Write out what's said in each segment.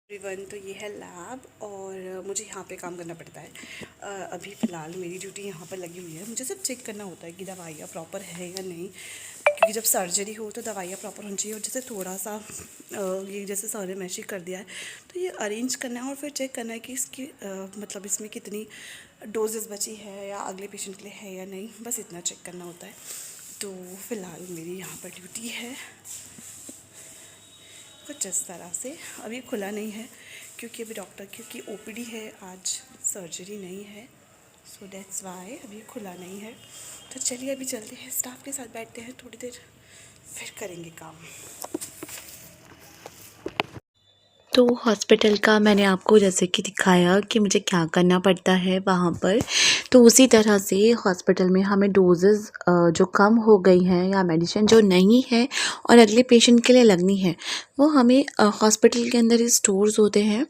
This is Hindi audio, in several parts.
एवरीवन, तो ये है लैब और मुझे यहाँ पे काम करना पड़ता है। अभी फ़िलहाल मेरी ड्यूटी यहाँ पर लगी हुई है। मुझे सिर्फ चेक करना होता है कि दवाइयाँ प्रॉपर है या नहीं, क्योंकि जब सर्जरी हो तो दवाइयाँ प्रॉपर होनी चाहिए। और जैसे थोड़ा सा ये जैसे सर ने मैशिक कर दिया है तो ये अरेंज करना है और फिर चेक करना है कि इसकी मतलब इसमें कितनी डोजेस बची है या अगले पेशेंट के लिए है या नहीं, बस इतना चेक करना होता है। तो फ़िलहाल मेरी यहाँ पर ड्यूटी है कुछ इस तरह से। अभी खुला नहीं है क्योंकि अभी डॉक्टर क्योंकि ओपीडी है, आज सर्जरी नहीं है, सो दैट्स वाई अभी खुला नहीं है। तो चलिए अभी चलते हैं, स्टाफ के साथ बैठते हैं थोड़ी देर, फिर करेंगे काम। तो हॉस्पिटल का मैंने आपको जैसे कि दिखाया कि मुझे क्या करना पड़ता है वहाँ पर, तो उसी तरह से हॉस्पिटल में हमें डोजेज़ जो कम हो गई हैं या मेडिसिन जो नहीं है और अगले पेशेंट के लिए लगनी है, वो हमें हॉस्पिटल के अंदर स्टोर्स होते हैं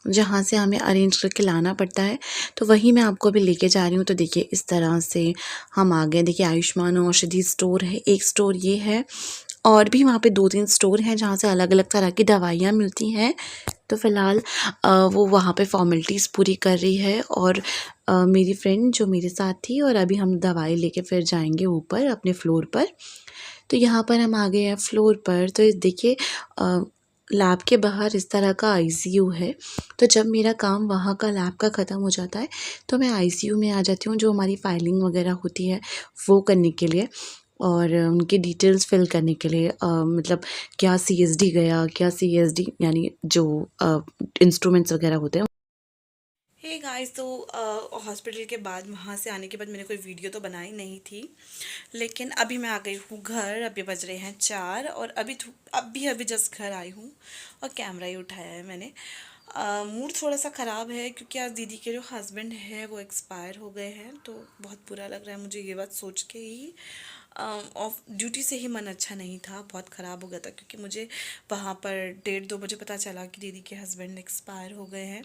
जहाँ से हमें अरेंज करके लाना पड़ता है। तो वही मैं आपको अभी लेके जा रही हूँ। तो देखिए इस तरह से हम आ गए। देखिए आयुष्मान औषधि स्टोर है, एक स्टोर ये है और भी वहाँ पे 2-3 स्टोर हैं जहाँ से अलग-अलग तरह की दवाइयाँ मिलती हैं। तो फ़िलहाल वो वहाँ पे फ़ॉर्मेलिटीज़ पूरी कर रही है और मेरी फ्रेंड जो मेरे साथ थी, और अभी हम दवाई लेके फिर जाएँगे ऊपर अपने फ्लोर पर। तो यहाँ पर हम आ गए हैं फ्लोर पर। तो देखिए लैब के बाहर इस तरह का आईसीयू है। तो जब मेरा काम वहाँ का लैब का ख़त्म हो जाता है तो मैं आईसीयू में आ जाती हूँ, जो हमारी फाइलिंग वगैरह होती है वो करने के लिए और उनकी डिटेल्स फिल करने के लिए। मतलब क्या सीएसडी गया, क्या सीएसडी यानी जो इंस्ट्रूमेंट्स वगैरह होते हैं। हे गाइस, तो हॉस्पिटल के बाद वहाँ से आने के बाद मैंने कोई वीडियो तो बनाई नहीं थी, लेकिन अभी मैं आ गई हूँ घर। अभी बज रहे हैं 4 और अभी जस्ट घर आई हूँ और कैमरा ही उठाया है मैंने। मूड थोड़ा सा ख़राब है क्योंकि आज दीदी के जो हस्बैंड है वो एक्सपायर हो गए हैं, तो बहुत बुरा लग रहा है मुझे ये बात सोच के ही। ऑफ ड्यूटी से ही मन अच्छा नहीं था, बहुत ख़राब हो गया था क्योंकि मुझे वहाँ पर 1:30-2 बजे पता चला कि दीदी के हस्बैंड एक्सपायर हो गए हैं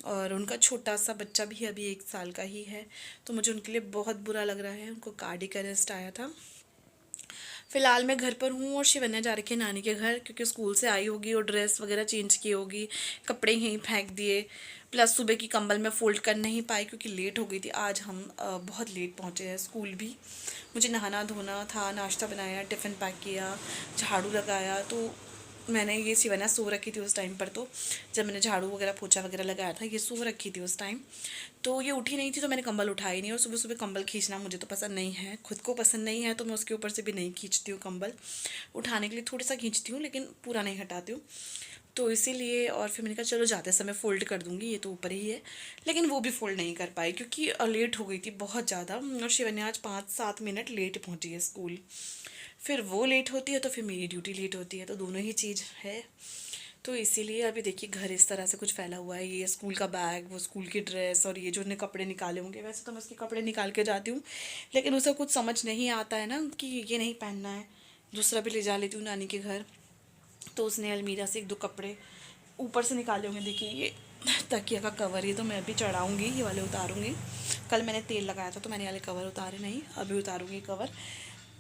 और उनका छोटा सा बच्चा भी अभी 1 साल का ही है। तो मुझे उनके लिए बहुत बुरा लग रहा है। उनको कार्डियक अरेस्ट आया था। फ़िलहाल मैं घर पर हूँ और शिवन्या जा रखी है नानी के घर, क्योंकि स्कूल से आई होगी और ड्रेस वगैरह चेंज की होगी, कपड़े यहीं फेंक दिए, प्लस सुबह की कंबल मैं फ़ोल्ड कर नहीं पाई क्योंकि लेट हो गई थी। आज हम बहुत लेट पहुँचे हैं स्कूल भी। मुझे नहाना धोना था, नाश्ता बनाया, टिफ़िन पैक किया, झाड़ू लगाया। तो मैंने ये शिवन्या सो रखी थी उस टाइम पर, तो जब मैंने झाड़ू वगैरह पोछा वगैरह लगाया था ये सो रखी थी उस टाइम, तो ये उठी नहीं थी, तो मैंने कंबल उठाई नहीं। और सुबह सुबह कंबल खींचना मुझे तो पसंद नहीं है, खुद को पसंद नहीं है, तो मैं उसके ऊपर से भी नहीं खींचती हूँ कंबल। उठाने के लिए थोड़ा सा खींचती हूँ लेकिन पूरा नहीं हटाती हूँ। तो इसीलिए और फिर मैंने कहा चलो जाते समय फ़ोल्ड कर दूँगी, ये तो ऊपर ही है। लेकिन वो भी फ़ोल्ड नहीं कर पाई क्योंकि लेट हो गई थी बहुत ज़्यादा, और शिवन्या आज 5-7 मिनट लेट पहुँची है स्कूल। फिर वो लेट होती है तो फिर मेरी ड्यूटी लेट होती है, तो दोनों ही चीज़ है। तो इसीलिए अभी देखिए घर इस तरह से कुछ फैला हुआ है, ये स्कूल का बैग, वो स्कूल की ड्रेस, और ये जो उन्हें कपड़े निकाले होंगे। वैसे तो मैं उसके कपड़े निकाल के जाती हूँ, लेकिन उसे कुछ समझ नहीं आता है ना कि ये नहीं पहनना है, दूसरा भी ले जा लेती हूँ नानी के घर। तो उसने अलमीरा से 1-2 कपड़े ऊपर से निकाले होंगे। देखिए ये तकिया का कवर, ये तो मैं भी चढ़ाऊँगी, ये वाले उतारूँगी। कल मैंने तेल लगाया था तो मैंने ये वाले कवर उतारे नहीं, अभी उतारूँगी कवर।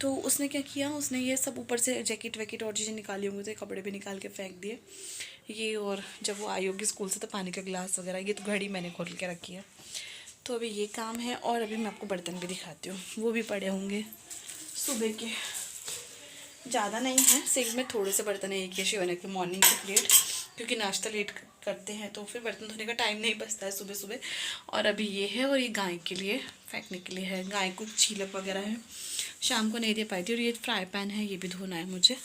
तो उसने क्या किया, उसने ये सब ऊपर से जैकेट वैकेट और चीज़ें निकाली होंगी, तो कपड़े भी निकाल के फेंक दिए ये। और जब वो आई होगी स्कूल से तो पानी का गिलास वगैरह, ये तो घड़ी मैंने खोल के रखी है। तो अभी ये काम है और अभी मैं आपको बर्तन भी दिखाती हूँ, वो भी पड़े होंगे सुबह के। ज़्यादा नहीं है, सिंक में थोड़े से बर्तन है, एक ये शिवन्या की मॉर्निंग की प्लेट, क्योंकि नाश्ता लेट करते हैं तो फिर बर्तन धोने का टाइम नहीं बचता है सुबह सुबह। और अभी ये है, और ये गाय के लिए फेंकने के लिए है, गाय को छीलक वगैरह है, शाम को नहीं दे पाई थी। और ये फ्राई पैन है, ये भी धोना है मुझे।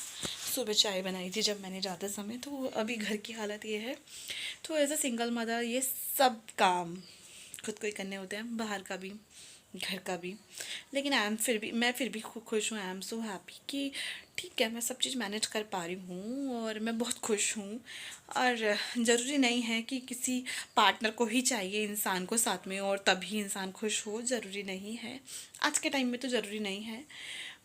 सुबह चाय बनाई थी जब मैंने जाते समय, तो अभी घर की हालत ये है। तो एज अ सिंगल मदर ये सब काम खुद को ही करने होते हैं, बाहर का भी घर का भी। लेकिन मैं फिर भी खुश हूँ। आई एम सो हैप्पी कि ठीक है मैं सब चीज़ मैनेज कर पा रही हूँ और मैं बहुत खुश हूँ। और ज़रूरी नहीं है कि किसी पार्टनर को ही चाहिए इंसान को साथ में और तभी इंसान खुश हो, ज़रूरी नहीं है। आज के टाइम में तो ज़रूरी नहीं है,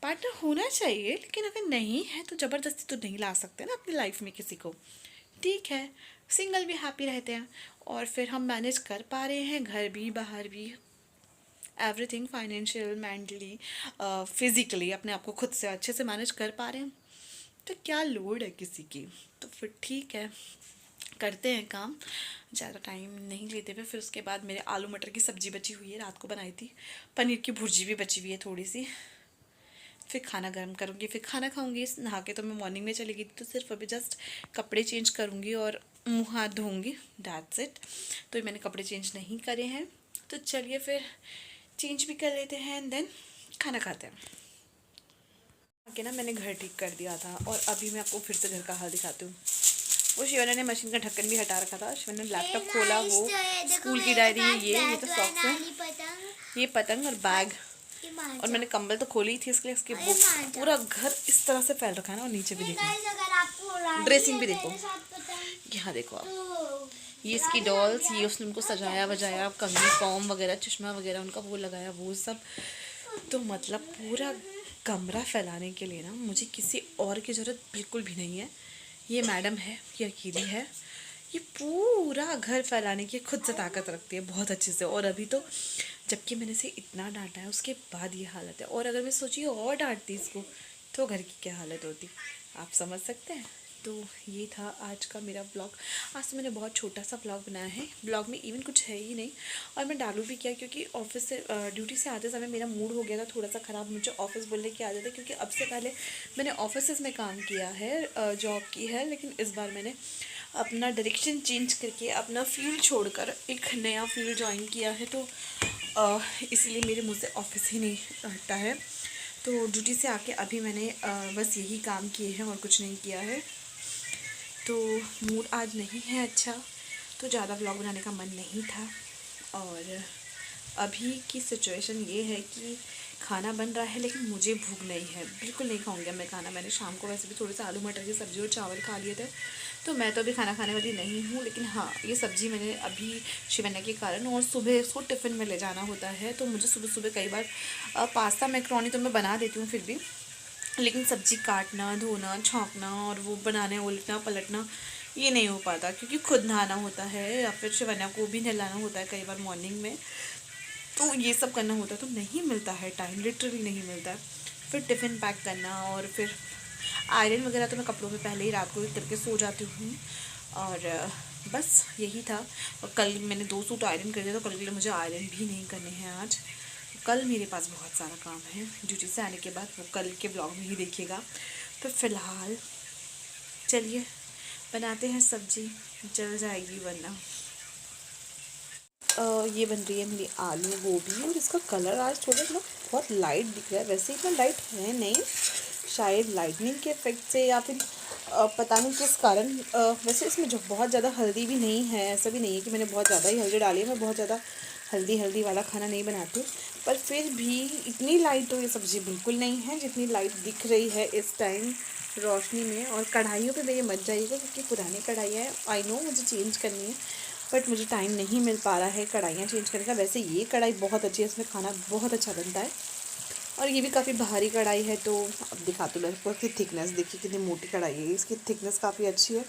पार्टनर होना चाहिए, लेकिन अगर नहीं है तो ज़बरदस्ती तो नहीं ला सकते ना अपनी लाइफ में किसी को। ठीक है, सिंगल भी हैप्पी रहते हैं और फिर हम मैनेज कर पा रहे हैं, घर भी बाहर भी, एवरीथिंग, फाइनेंशियल, मेंटली, फिज़िकली अपने आप को खुद से अच्छे से मैनेज कर पा रहे हैं, तो क्या लोड है किसी की। तो फिर ठीक है, करते हैं काम, ज़्यादा टाइम नहीं लेते हुए। फिर उसके बाद मेरे आलू मटर की सब्ज़ी बची हुई है, रात को बनाई थी। पनीर की भुर्जी भी बची हुई है थोड़ी सी। फिर खाना गर्म करूँगी, फिर खाना खाऊँगी। नहा के तो मैं मॉर्निंग में चली गई थी, तो सिर्फ अभी जस्ट कपड़े चेंज करूँगी और मुँह हाथ धोऊँगी, दैट्स इट। तो मैंने कपड़े चेंज नहीं करे हैं, तो चलिए फिर चेंज भी कर लेते हैं एंड देन खाना खाते हैं। आके ना मैंने घर ठीक कर दिया था और अभी मैं आपको फिर से घर का हाल दिखाती हूँ। वो शिवाना ने मशीन का ढक्कन भी हटा रखा था। शिवाना ने लैपटॉप खोला, वो स्कूल की डायरी, ये तो सॉक्स है, ये पतंग और बैग, और मैंने कंबल तो खोली थी इसके लिए। इसके बुक्स, पूरा घर इस तरह से फैल रखा है ना। और नीचे भी देखो, ड्रेसिंग भी देखो, यहाँ देखो आप, ये इसकी डॉल्स, ये उसने उनको सजाया वजाया, कंघी कॉम वगैरह, चश्मा वगैरह उनका वो लगाया, वो सब। तो मतलब पूरा कमरा फैलाने के लिए ना मुझे किसी और की ज़रूरत बिल्कुल भी नहीं है। ये मैडम है, ये अकेली है, ये पूरा घर फैलाने की खुद से ताकत रखती है बहुत अच्छे से। और अभी तो जबकि मैंने इसे इतना डांटा है, उसके बाद ये हालत है। और अगर मैं सोचिए और डांटती इसको, तो घर की क्या हालत होती, आप समझ सकते हैं। तो ये था आज का मेरा ब्लॉग। आज तो मैंने बहुत छोटा सा ब्लॉग बनाया है, ब्लॉग में इवन कुछ है ही नहीं। और मैं डालूँ भी क्या, क्योंकि ऑफिस से ड्यूटी से आते समय मेरा मूड हो गया था थोड़ा सा ख़राब। मुझे ऑफिस बोलने की आदत है, क्योंकि अब से पहले मैंने ऑफिस में काम किया है, जॉब की है, लेकिन इस बार मैंने अपना डायरेक्शन चेंज करके अपना फील्ड छोड़कर एक नया फील्ड ज्वाइन किया है। तो इसलिए मेरे मुँह से ऑफिस ही नहीं हटता है। तो ड्यूटी से आके अभी मैंने बस यही काम किए हैं और कुछ नहीं किया है। तो मूड आज नहीं है अच्छा, तो ज़्यादा व्लॉग बनाने का मन नहीं था। और अभी की सिचुएशन ये है कि खाना बन रहा है, लेकिन मुझे भूख नहीं है, बिल्कुल नहीं खाऊंगी मैं खाना। मैंने शाम को वैसे भी थोड़े से आलू मटर की सब्ज़ी और चावल खा लिए थे, तो मैं तो अभी खाना खाने वाली नहीं हूँ। लेकिन हाँ, ये सब्ज़ी मैंने अभी शिवन्या के कारण, और सुबह इसको टिफ़िन में ले जाना होता है, तो मुझे सुबह सुबह कई बार पास्ता मैक्रोनी तो मैं बना देती हूँ फिर भी, लेकिन सब्ज़ी काटना, धोना, छौंकना और वो बनाने, उलटना पलटना, ये नहीं हो पाता, क्योंकि खुद नहाना होता है या फिर शिवन्या को भी नहलाना होता है कई बार मॉर्निंग में। तो ये सब करना होता है, तो नहीं मिलता है टाइम, लिटरली नहीं मिलता है। फिर टिफ़िन पैक करना, और फिर आयरन वगैरह तो मैं कपड़ों में पहले ही रात को ही करके सो जाती हूँ। और बस यही था। और कल मैंने 2 सूट आयरन कर दिया, तो कल के लिए मुझे आयरन भी नहीं करने हैं आज। कल मेरे पास बहुत सारा काम है ड्यूटी से आने के बाद, वो कल के ब्लॉग में ही देखिएगा। तो फ़िलहाल चलिए बनाते हैं सब्ज़ी, जल जाएगी वरना। ये बन रही है मेरी आलू गोभी, और इसका कलर आज थोड़ा ना बहुत लाइट दिख रहा है। वैसे इतना लाइट है नहीं, शायद लाइटनिंग के इफेक्ट से या फिर पता नहीं किस कारण। वैसे इसमें जो बहुत ज़्यादा हल्दी भी नहीं है, ऐसा भी नहीं है कि मैंने बहुत ज़्यादा ही हल्दी डाली है। मैं बहुत ज़्यादा हल्दी वाला खाना नहीं बनाती, पर फिर भी इतनी लाइट तो ये सब्ज़ी बिल्कुल नहीं है जितनी लाइट दिख रही है इस टाइम रोशनी में। और कढ़ाइयों पे ये मत जाइएगा, क्योंकि पुरानी कढ़ाइयाँ हैं, आई नो मुझे चेंज करनी है, बट मुझे टाइम नहीं मिल पा रहा है कढ़ाइयाँ चेंज करने का। वैसे ये कढ़ाई बहुत अच्छी है, इसमें खाना बहुत अच्छा बनता है, और ये भी काफ़ी भारी कढ़ाई है। तो अब दिखाती हूँ मैं इसको, इसकी थिकनेस देखिए कितनी मोटी कढ़ाई है, इसकी थिकनेस काफ़ी अच्छी है।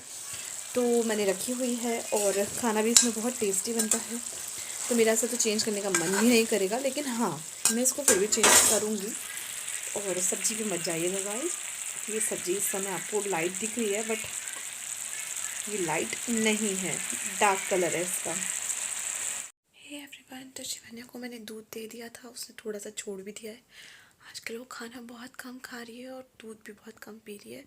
तो मैंने रखी हुई है, और खाना भी इसमें बहुत टेस्टी बनता है। तो मेरा ऐसा तो चेंज करने का मन भी नहीं करेगा, लेकिन हाँ, मैं इसको फिर भी चेंज करूँगी। और सब्ज़ी पे मत जाइएगा गाइस, ये सब्ज़ी इस समय आपको लाइट दिख रही है, बट ये लाइट नहीं है, डार्क कलर है इसका। हे एवरीवन, तो शिवान्या को मैंने दूध दे दिया था, उसने थोड़ा सा छोड़ भी दिया है। आजकल वो खाना बहुत कम खा रही है और दूध भी बहुत कम पी रही है,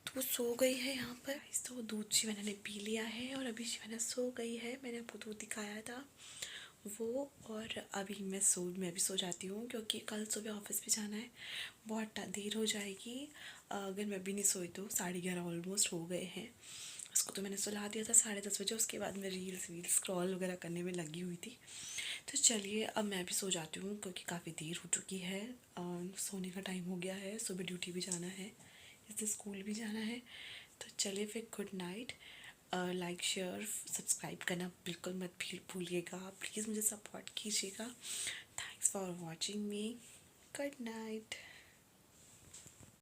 तो वो सो गई है यहाँ पर। तो वो दूध शिवान्या ने पी लिया है और अभी शिवान्या सो गई है। मैंने आपको दूध दिखाया था वो, और अभी मैं भी सो जाती हूँ, क्योंकि कल सुबह ऑफिस भी जाना है, बहुत देर हो जाएगी। अगर मैं भी नहीं सोई तो 11:30 ऑलमोस्ट हो गए हैं। उसको तो मैंने सुला दिया था 10:30 बजे, उसके बाद मैं रील्स स्क्रॉल वगैरह करने में लगी हुई थी। तो चलिए अब मैं भी सो जाती हूँ, क्योंकि काफ़ी देर हो चुकी है, सोने का टाइम हो गया है, सुबह ड्यूटी भी जाना है, इससे स्कूल भी जाना है। तो चलिए फिर good night. Like share subscribe करना बिल्कुल मत भूलिएगा, प्लीज़ मुझे सपोर्ट कीजिएगा। Thanks for watching me, good night.